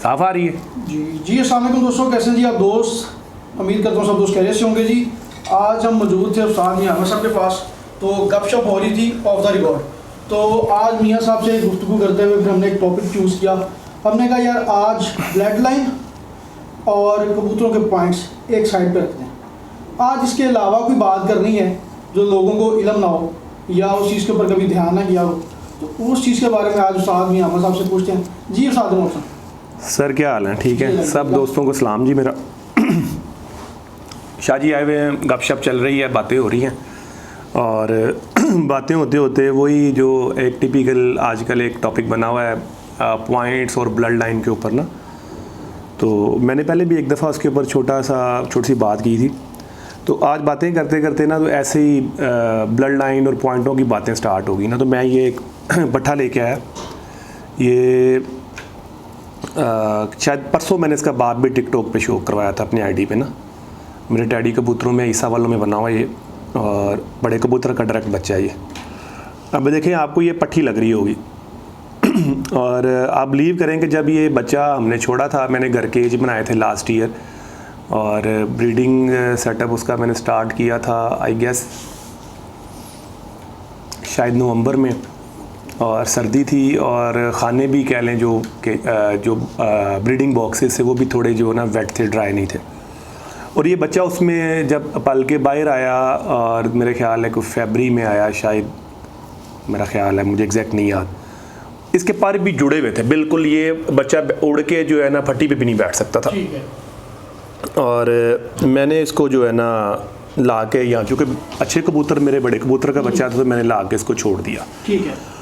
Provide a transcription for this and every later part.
साफ आ रही है जी। अस्सलाम वालेकुम दोस्तों, कैसे हैं जी आप दोस्त? उम्मीद करता हूँ सब दोस्त खैरियत से होंगे जी। आज हम मौजूद थे उस्ताद मियां अहमद साहब के पास, तो गपशप हो रही थी ऑफ द रिकॉर्ड। तो आज मियां साहब से गुफ्तगू करते हुए फिर हमने एक टॉपिक चूज़ किया। हमने कहा यार आज ब्लड लाइन और कबूतरों के पॉइंट्स एक साइड पे रखते हैं। आज इसके अलावा कोई बात करनी है जो लोगों को इल्म ना हो या उस चीज़ के ऊपर कभी ध्यान ना किया हो, तो उस चीज़ के बारे में आज उस्ताद मियां अहमद साहब से पूछते हैं। जी उस्ताद अहमद सर, क्या हाल है? ठीक है सब दोस्तों को सलाम जी। मेरा शाह जी आए हुए हैं, गपशप चल रही है, बातें हो रही हैं और बातें होते होते वही जो एक टिपिकल आजकल एक टॉपिक बना हुआ है पॉइंट्स और ब्लड लाइन के ऊपर ना। तो मैंने पहले भी एक दफ़ा उसके ऊपर छोटी सी बात की थी। तो आज बातें करते करते ना तो ऐसे ही ब्लड लाइन और पॉइंटों की बातें स्टार्ट होगी ना। तो मैं ये एक पट्ठा लेके आया, ये शायद परसों मैंने इसका बाप भी टिकटॉक पे शो करवाया था अपने आईडी पे ना। मेरे टैडी कबूतरों में ईसा वालों में बना हुआ ये, और बड़े कबूतर का डायरेक्ट बच्चा है ये। अब देखें आपको ये पट्टी लग रही होगी और आप बिलीव करें कि जब ये बच्चा हमने छोड़ा था, मैंने घर के एज बनाए थे लास्ट ईयर, और ब्रीडिंग सेटअप उसका मैंने स्टार्ट किया था आई गेस शायद नवंबर में, और सर्दी थी और ख़ाने भी कह लें जो ब्रीडिंग बॉक्सेस से वो भी थोड़े जो ना वेट थे, ड्राई नहीं थे। और ये बच्चा उसमें जब पल के बाहर आया, और मेरे ख्याल है कि फरवरी में आया शायद, मेरा ख्याल है, मुझे एग्जैक्ट नहीं याद। इसके पर भी जुड़े हुए थे बिल्कुल। ये बच्चा उड़ के जो है ना फट्टी पे भी नहीं बैठ सकता था। और मैंने इसको जो है ना ला के यहाँ, चूँकि अच्छे कबूतर मेरे बड़े कबूतर का बच्चा था, तो मैंने ला के इसको छोड़ दिया। ठीक है।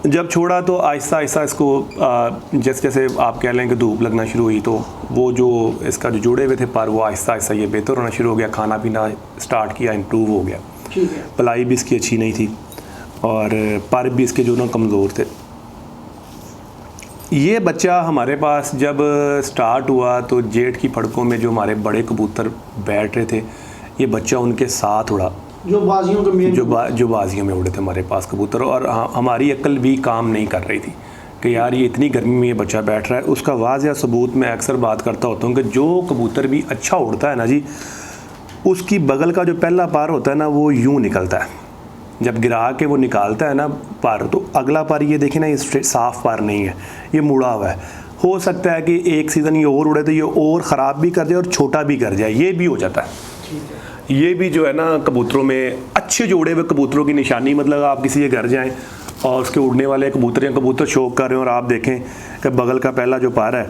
जब छोड़ा तो आहिस्ता आहिस्ता इसको जैसे जैसे आप कह लें कि धूप लगना शुरू हुई, तो वो जो इसका जो जुड़े हुए थे पर वो आहिस्ता आहिस्ता ये बेहतर होना शुरू हो गया, खाना पीना स्टार्ट किया, इम्प्रूव हो गया। ठीक है। पलाई भी इसकी अच्छी नहीं थी और पर भी इसके जो ना कमज़ोर थे। ये बच्चा हमारे पास जब स्टार्ट हुआ तो जेठ की फड़कों में जो हमारे बड़े कबूतर बैठ रहे थे, ये बच्चा उनके साथ उड़ा, जो बाजियों के जो बाजियों में उड़े थे हमारे पास कबूतर। और हमारी अक्ल भी काम नहीं कर रही थी कि यार ये इतनी गर्मी में ये बच्चा बैठ रहा है। उसका वाज़ह सबूत मैं अक्सर बात करता होता हूँ कि जो कबूतर भी अच्छा उड़ता है ना जी, उसकी बगल का जो पहला पार होता है ना वो यूँ निकलता है। जब गिरा के वो निकालता है ना पार, तो अगला पार ये देखें ना, ये साफ़ पार नहीं है, ये मुड़ा हुआ है। हो सकता है कि एक सीज़न ये और उड़े तो ये और ख़राब भी कर जाए और छोटा भी कर जाए, ये भी हो जाता है। ये भी जो है ना कबूतरों में अच्छे जो उड़े हुए कबूतरों की निशानी, मतलब आप किसी के घर जाएं और उसके उड़ने वाले कबूतर या कबूतर शौक कर रहे हैं और आप देखें कि बगल का पहला जो पार है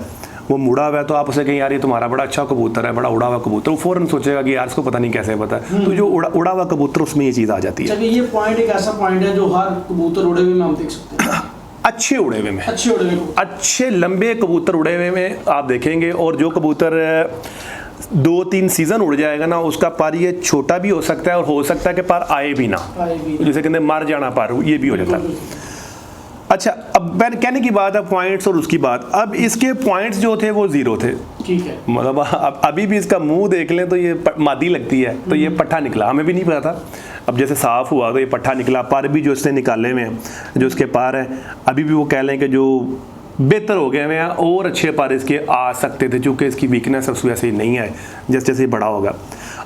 वो मुड़ा हुआ है, तो आप उसे कहें यार ये तुम्हारा बड़ा अच्छा कबूतर है, बड़ा उड़ा हुआ कबूतर, वो फ़ौरन सोचेगा कि यार इसको पता नहीं कैसे पता है। तो जो उड़ा हुआ कबूतर, उसमें ये चीज़ आ जाती है। ये पॉइंट एक ऐसा पॉइंट है जो हर कबूतर उड़े हुए में हम देख सकते हैं। अच्छे उड़े हुए में, अच्छे लंबे कबूतर उड़े हुए में आप देखेंगे। और जो कबूतर 2-3 सीज़न उड़ जाएगा ना, उसका पर ये छोटा भी हो सकता है और हो सकता है कि पर आए भी ना, जैसे कहते हैं मर जाना पर, ये भी हो जाता है। अच्छा, अब कहने की बात है पॉइंट्स और उसकी बात। अब इसके पॉइंट्स जो थे वो 0 थे। ठीक है। मतलब अभी भी इसका मुंह देख लें तो ये मादी लगती है, तो ये पट्ठा निकला, हमें भी नहीं पता था। अब जैसे साफ़ हुआ तो ये पट्ठा निकला। पर भी जो इसने निकाले हुए हैं, जो इसके पार हैं, अभी भी वो कह लें कि जो बेहतर हो गए हैं और अच्छे पार इसके आ सकते थे, चूँकि इसकी वीकनेस अब वैसे ही नहीं है जैसे जैसे बड़ा होगा।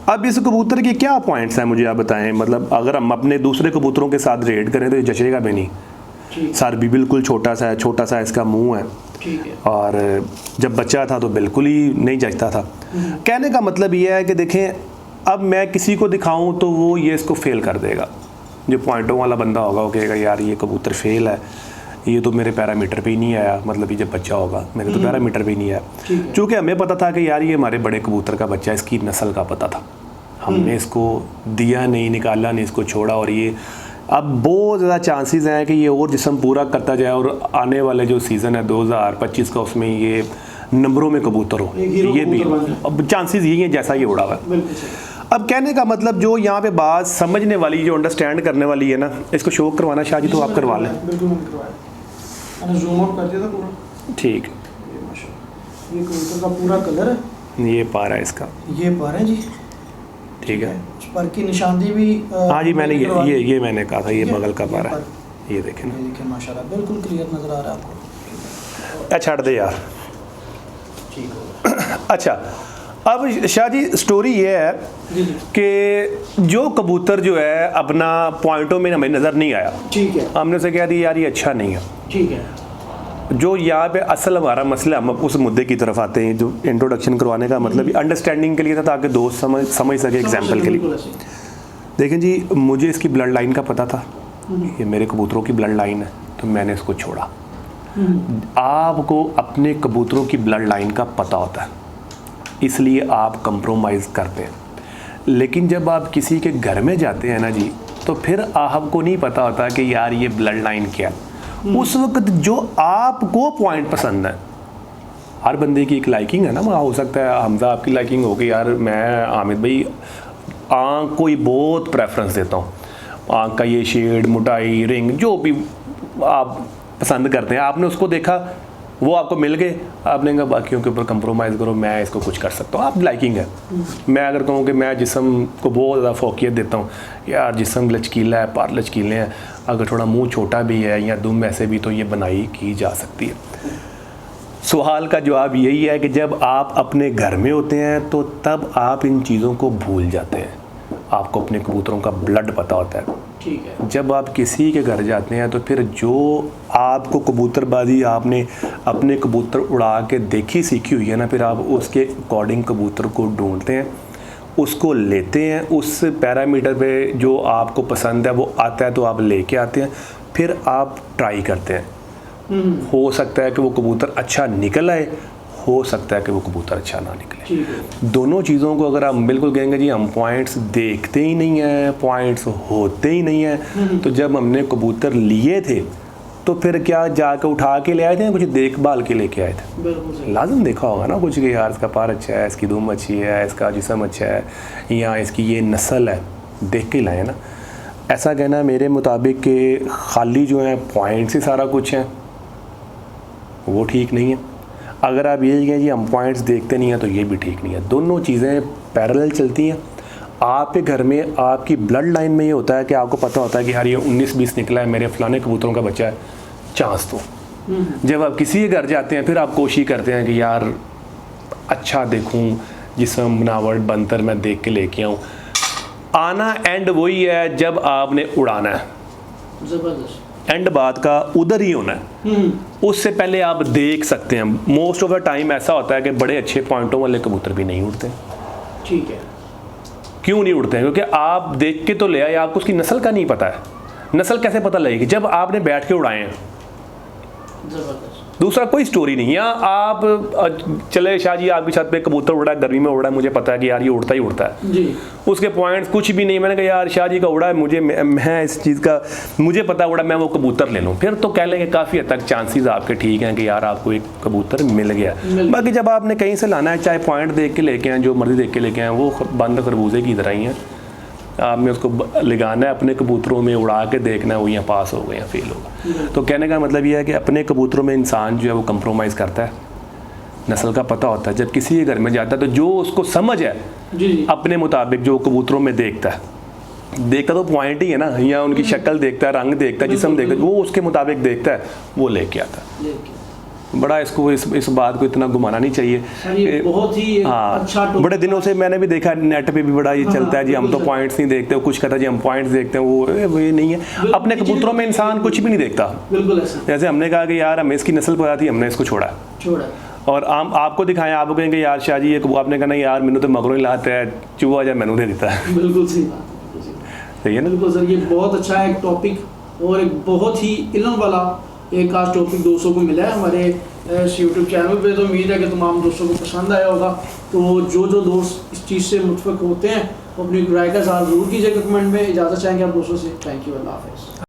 अब इस कबूतर के क्या पॉइंट्स हैं मुझे आप बताएं। मतलब अगर हम अपने दूसरे कबूतरों के साथ रेड करें तो ये जचेगा भी नहीं। सर भी बिल्कुल छोटा सा इसका मुंह है। ठीक है। और जब बच्चा था तो बिल्कुल ही नहीं जचता था। कहने का मतलब ये है कि देखें, अब मैं किसी को दिखाऊं तो वो ये इसको फेल कर देगा। जो पॉइंटों वाला बंदा होगा वो कहेगा यार ये कबूतर फेल है, ये तो मेरे पैरामीटर पे ही नहीं आया, मतलब ये जब बच्चा होगा मेरे तो पैरामीटर पे ही नहीं आया। चूँकि हमें पता था कि यार ये हमारे बड़े कबूतर का बच्चा, इसकी नस्ल का पता था, हमने इसको दिया नहीं, निकाला नहीं, इसको छोड़ा। और ये अब बहुत ज़्यादा चांसेस हैं कि ये और जिस्म पूरा करता जाए और आने वाले जो सीज़न है 2025 का, उसमें ये नंबरों में कबूतर हो, ये भी अब चांसेस यही हैं जैसा ये उड़ा हुआ है। अब कहने का मतलब जो यहाँ पे बात समझने वाली, जो अंडरस्टैंड करने वाली है ना, इसको शो करवाना शाह जी तो आप करवा लें। ठीक, ये कबूतर का पूरा कलर है, ये पारा है इसका, ये पारा है जी। ठीक है। पर की निशानी भी हाँ जी, मैंने ये मैंने कहा था, ये बगल का पारा है, ये देखें ना, देखिए माशाल्लाह बिल्कुल क्लियर नज़र आ रहा है आपको। छड़ दे यार, ठीक होगा। अच्छा, अब शाह जी स्टोरी ये है जी जी कि जो कबूतर जो है अपना पॉइंटों में हमें नज़र नहीं आया, ठीक है हमने उसे कह दिया यार ये अच्छा नहीं है। ठीक है। जो यहाँ पे असल हमारा मसला, हम उस मुद्दे की तरफ आते हैं। जो इंट्रोडक्शन करवाने का मतलब अंडरस्टैंडिंग के लिए था, ताकि दोस्त समझ सके एग्जाम्पल के लिए। बिल्कुल ऐसे। देखें जी, मुझे इसकी ब्लड लाइन का पता था, ये मेरे कबूतरों की ब्लड लाइन है, तो मैंने इसको छोड़ा। आपको अपने कबूतरों की ब्लड लाइन का पता होता है, इसलिए आप कंप्रोमाइज़ करते हैं। लेकिन जब आप किसी के घर में जाते हैं ना जी, तो फिर आपको नहीं पता होता कि यार ये ब्लड लाइन क्या है। उस वक्त जो आपको पॉइंट पसंद है, हर बंदे की एक लाइकिंग है ना। हो सकता है हमजा आपकी लाइकिंग हो कि यार मैं आमिद भाई आँख को ही बहुत प्रेफरेंस देता हूँ, आँख का ये शेड, मोटाई, रिंग, जो भी आप पसंद करते हैं, आपने उसको देखा, वो आपको मिल गए, आपने कहा बाकियों के ऊपर कंप्रोमाइज़ करो, मैं इसको कुछ कर सकता हूँ। आप लाइकिंग है। मैं अगर कहूँ कि मैं जिस्म को बहुत ज़्यादा फोकियत देता हूँ, यार जिस्म लचकीला है, पार लचकीले हैं, अगर थोड़ा मुंह छोटा भी है या दुम ऐसे भी, तो ये बनाई की जा सकती है। सवाल का जवाब यही है कि जब आप अपने घर में होते हैं तो तब आप इन चीज़ों को भूल जाते हैं। आपको अपने कबूतरों का ब्लड पता होता है। ठीक है। जब आप किसी के घर जाते हैं तो फिर जो आपको कबूतरबाजी आपने अपने कबूतर उड़ा के देखी सीखी हुई है ना, फिर आप उसके अकॉर्डिंग कबूतर को ढूंढते हैं, उसको लेते हैं, उस पैरामीटर पे जो आपको पसंद है वो आता है तो आप लेके आते हैं, फिर आप ट्राई करते हैं। हो सकता है कि वो कबूतर अच्छा निकल आए, हो सकता है कि वो कबूतर अच्छा ना निकले। ठीक है। दोनों चीज़ों को अगर हम बिल्कुल कहेंगे जी हम पॉइंट्स देखते ही नहीं हैं, पॉइंट्स होते ही नहीं हैं, तो जब हमने कबूतर लिए थे तो फिर क्या जाकर उठा के ले आए थे या कुछ देखभाल के लेके आए थे? बिल्कुल सही। लाजम देखा होगा ना कुछ कि यार इसका पार अच्छा है, इसकी धूम अच्छी है, इसका जिस्म अच्छा है, या इसकी ये नस्ल है, देख के लाए ना। ऐसा कहना मेरे मुताबिक कि खाली जो है पॉइंट्स ही सारा कुछ है, वो ठीक नहीं है। अगर आप ये कहें जी हम पॉइंट्स देखते नहीं हैं, तो ये भी ठीक नहीं है। दोनों चीज़ें पैरेलल चलती हैं। आपके घर में आपकी ब्लड लाइन में ये होता है कि आपको पता होता है कि यार ये 19-20 निकला है, मेरे फलाने कबूतरों का बच्चा है, चांस तो। जब आप किसी के घर जाते हैं फिर आप कोशिश करते हैं कि यार अच्छा देखूं, जिस्म बनावट बनतर मैं देख के लेके आऊँ। आना एंड वही है जब आपने उड़ाना है, जबरदस्त। एंड बात का उधर ही होना है। उससे पहले आप देख सकते हैं। मोस्ट ऑफ द टाइम ऐसा होता है कि बड़े अच्छे पॉइंटों वाले कबूतर भी नहीं उड़ते। ठीक है। क्यों नहीं उड़ते हैं? क्योंकि आप देख के तो ले आए, आपको उसकी नस्ल का नहीं पता है। नस्ल कैसे पता लगेगी? जब आपने बैठ के उड़ाए हैं। जबरदस्त। दूसरा कोई स्टोरी नहीं है। आप चले शाह जी आपकी छत पे कबूतर उड़ा है, गर्मी में उड़ा है, मुझे पता है कि यार ये उड़ता ही उड़ता है जी। उसके पॉइंट्स कुछ भी नहीं। मैंने कहा यार शाह जी का उड़ा है, मुझे मैं इस चीज़ का मुझे पता उड़ा, मैं वो कबूतर ले लूँ, फिर तो कह लेंगे काफ़ी हद तक चांसेस आपके ठीक हैं कि यार आपको एक कबूतर मिल गया। बाकी जब आपने कहीं से लाना है, चाहे पॉइंट देख के लेके आए, जो मर्जी देख के लेके आए, वो बंद खरबूजे की तरह ही हैं। आपने उसको लगाना है अपने कबूतरों में, उड़ा के देखना है वो यहाँ पास हो गए या फेल होगा। तो कहने का मतलब ये है कि अपने कबूतरों में इंसान जो है वो कंप्रोमाइज़ करता है, नस्ल का पता होता है। जब किसी के घर में जाता है तो जो उसको समझ है जी। अपने मुताबिक जो कबूतरों में देखता है, देखता तो पॉइंट ही है ना, या उनकी शक्ल देखता है, रंग देखता है, जिस्म देखता है, वो उसके मुताबिक देखता है, वो लेके आता है। बड़ा इसको इस बात को इतना घुमाना नहीं चाहिए। ये बहुत ही अच्छा टॉपिक। बड़े दिनों से मैंने भी देखा नेट पे भी बड़ा ये चलता है जी हम तो पॉइंट्स नहीं देखते, कुछ कहता है जी हम पॉइंट्स देखते हैं, वो ये नहीं है। अपने कबूतरों में इंसान कुछ भी नहीं देखता। बिल्कुल ऐसा। जैसे हमने कहा कि यार हमें इसकी नस्ल पता थी, हमने इसको छोड़ा, और आपको दिखाया, आपको कहेंगे यार शाह जी ये आपने कहना यार मैंने तो मगरों ही लाता है, चूहा जा मैंने दे देता है। बिल्कुल सही बात, सही है ना? बिल्कुल सर, ये बहुत अच्छा है एक टॉपिक, और एक बहुत ही इल्म वाला एक खास टॉपिक दोस्तों को मिला है हमारे यूट्यूब चैनल पे। तो उम्मीद है कि तमाम दोस्तों को पसंद आया होगा। तो जो दोस्त इस चीज़ से मुतफिक होते हैं वो अपनी राय का इज़हार ज़रूर कीजिएगा कमेंट में। इजाज़त चाहेंगे आप दोस्तों से। थैंक यू, अल्लाह हाफ़िज़।